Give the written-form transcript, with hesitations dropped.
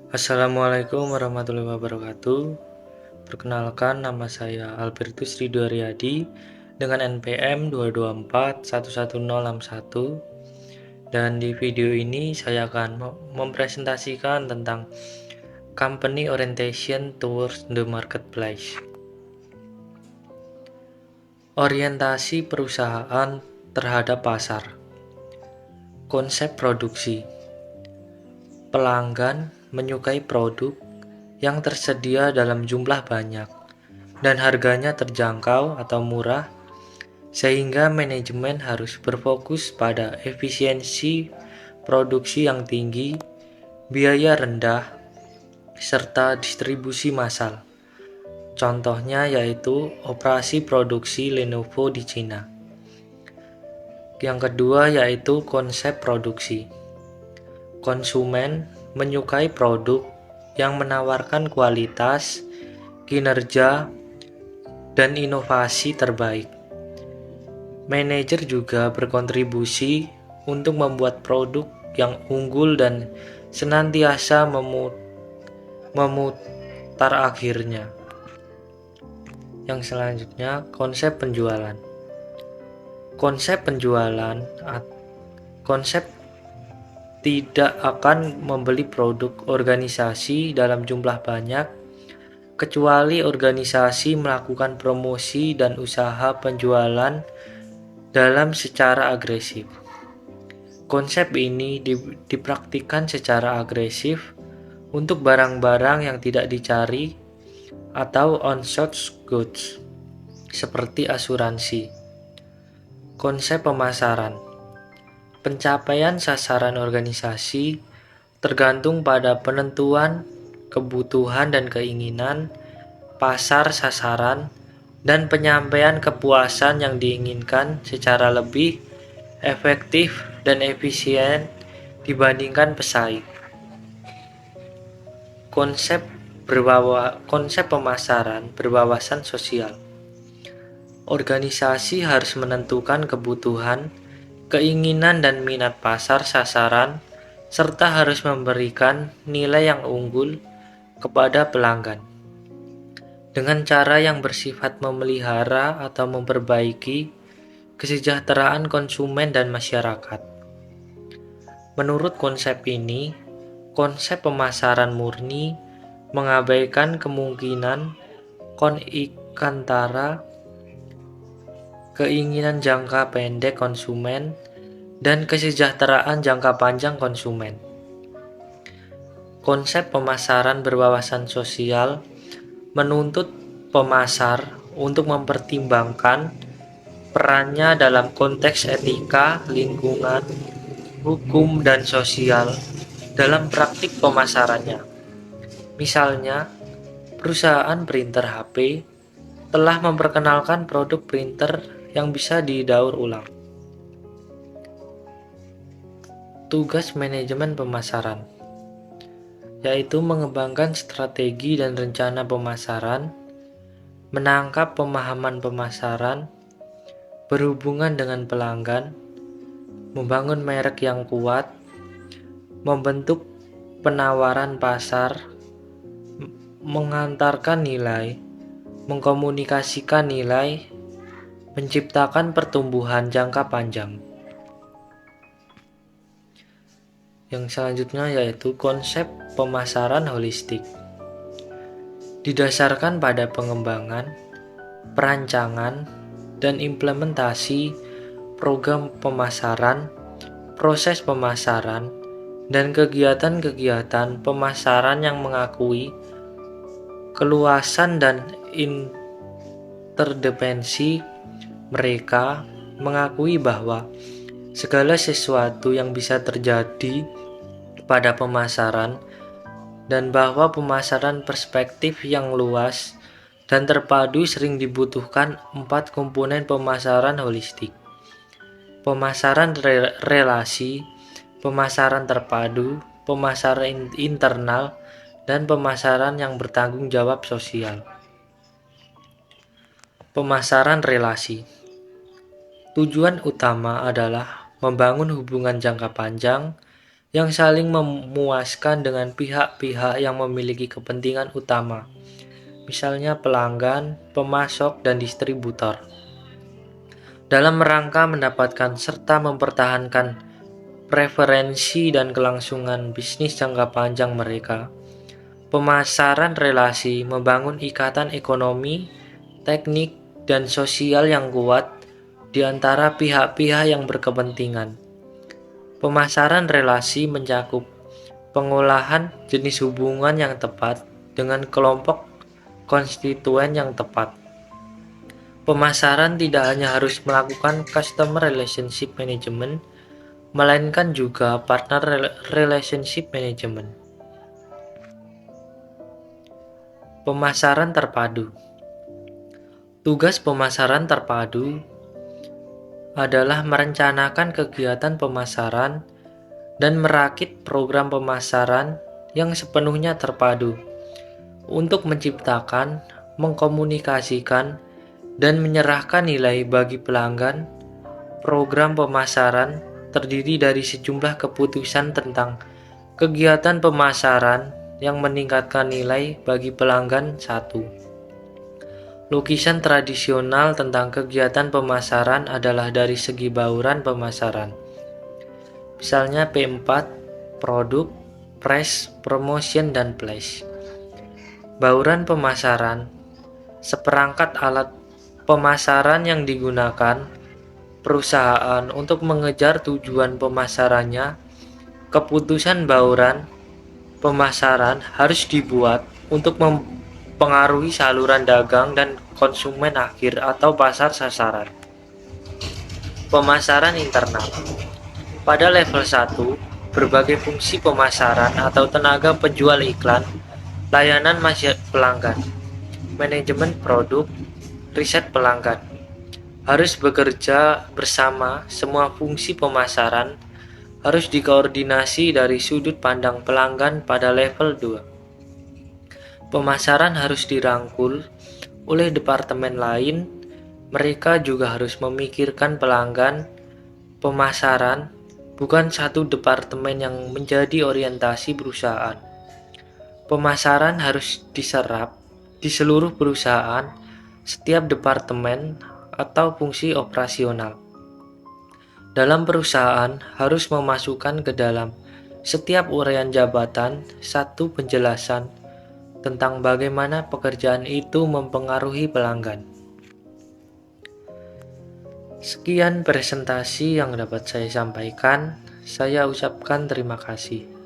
Assalamualaikum warahmatullahi wabarakatuh. Perkenalkan, nama saya Albertus Ridho Riyadi dengan NPM 2241161 dan di video ini saya akan mempresentasikan tentang Company Orientation Towards the Marketplace. Orientasi perusahaan terhadap pasar. Konsep produksi. Pelanggan menyukai produk yang tersedia dalam jumlah banyak dan harganya terjangkau atau murah, sehingga manajemen harus berfokus pada efisiensi produksi yang tinggi, biaya rendah, serta distribusi massal. Contohnya yaitu operasi produksi Lenovo di Cina. Yang kedua yaitu konsep produksi. Konsumen menyukai produk yang menawarkan kualitas, kinerja, dan inovasi terbaik. Manajer juga berkontribusi untuk membuat produk yang unggul dan senantiasa memutar akhirnya. Yang selanjutnya, konsep penjualan. Konsep tidak akan membeli produk organisasi dalam jumlah banyak, kecuali organisasi melakukan promosi dan usaha penjualan dalam secara agresif. Konsep ini dipraktikkan secara agresif untuk barang-barang yang tidak dicari atau unsold goods, seperti asuransi. Konsep pemasaran. Pencapaian sasaran organisasi tergantung pada penentuan kebutuhan dan keinginan pasar sasaran dan penyampaian kepuasan yang diinginkan secara lebih efektif dan efisien dibandingkan pesaing. Konsep pemasaran berwawasan sosial. Organisasi harus menentukan kebutuhan, keinginan dan minat pasar sasaran, serta harus memberikan nilai yang unggul kepada pelanggan dengan cara yang bersifat memelihara atau memperbaiki kesejahteraan konsumen dan masyarakat. Menurut konsep ini, konsep pemasaran murni mengabaikan kemungkinan konflik antara keinginan jangka pendek konsumen dan kesejahteraan jangka panjang konsumen. Konsep pemasaran berwawasan sosial menuntut pemasar untuk mempertimbangkan perannya dalam konteks etika, lingkungan, hukum, dan sosial dalam praktik pemasarannya. Misalnya, perusahaan printer HP telah memperkenalkan produk printer yang bisa didaur ulang. Tugas manajemen pemasaran yaitu mengembangkan strategi dan rencana pemasaran, menangkap pemahaman pemasaran, berhubungan dengan pelanggan, membangun merek yang kuat, membentuk penawaran pasar, mengantarkan nilai, mengkomunikasikan nilai, menciptakan pertumbuhan jangka panjang. Yang selanjutnya yaitu konsep pemasaran holistik. Didasarkan pada pengembangan, perancangan, dan implementasi program pemasaran, proses pemasaran, dan kegiatan-kegiatan pemasaran yang mengakui keluasan dan interdependensi. Mereka mengakui bahwa segala sesuatu yang bisa terjadi pada pemasaran dan bahwa pemasaran perspektif yang luas dan terpadu sering dibutuhkan 4 komponen pemasaran holistik. Pemasaran relasi, pemasaran terpadu, pemasaran internal, dan pemasaran yang bertanggung jawab sosial. Pemasaran relasi. Tujuan utama adalah membangun hubungan jangka panjang yang saling memuaskan dengan pihak-pihak yang memiliki kepentingan utama, misalnya pelanggan, pemasok, dan distributor, dalam rangka mendapatkan serta mempertahankan preferensi dan kelangsungan bisnis jangka panjang mereka. Pemasaran relasi membangun ikatan ekonomi, teknik, dan sosial yang kuat di antara pihak-pihak yang berkepentingan. Pemasaran relasi mencakup pengolahan jenis hubungan yang tepat dengan kelompok konstituen yang tepat. Pemasaran tidak hanya harus melakukan customer relationship management, melainkan juga partner relationship management. Pemasaran terpadu. Tugas pemasaran terpadu adalah merencanakan kegiatan pemasaran dan merakit program pemasaran yang sepenuhnya terpadu untuk menciptakan, mengkomunikasikan, dan menyerahkan nilai bagi pelanggan. Program pemasaran terdiri dari sejumlah keputusan tentang kegiatan pemasaran yang meningkatkan nilai bagi pelanggan. 1. Lukisan tradisional tentang kegiatan pemasaran adalah dari segi bauran pemasaran. Misalnya P4, produk, price, promotion, dan place. Bauran pemasaran, seperangkat alat pemasaran yang digunakan perusahaan untuk mengejar tujuan pemasarannya. Keputusan bauran pemasaran harus dibuat untuk mempengaruhi saluran dagang dan konsumen akhir atau pasar sasaran. Pemasaran internal. Pada level 1, berbagai fungsi pemasaran atau tenaga penjual iklan, layanan pelanggan, manajemen produk, riset pelanggan, harus bekerja bersama. Semua fungsi pemasaran harus dikoordinasi dari sudut pandang pelanggan pada level 2. Pemasaran harus dirangkul oleh departemen lain. Mereka juga harus memikirkan pelanggan. Pemasaran bukan satu departemen yang menjadi orientasi perusahaan. Pemasaran harus diserap di seluruh perusahaan, setiap departemen atau fungsi operasional dalam perusahaan harus memasukkan ke dalam setiap uraian jabatan satu penjelasan tentang bagaimana pekerjaan itu mempengaruhi pelanggan. Sekian presentasi yang dapat saya sampaikan. Saya ucapkan terima kasih.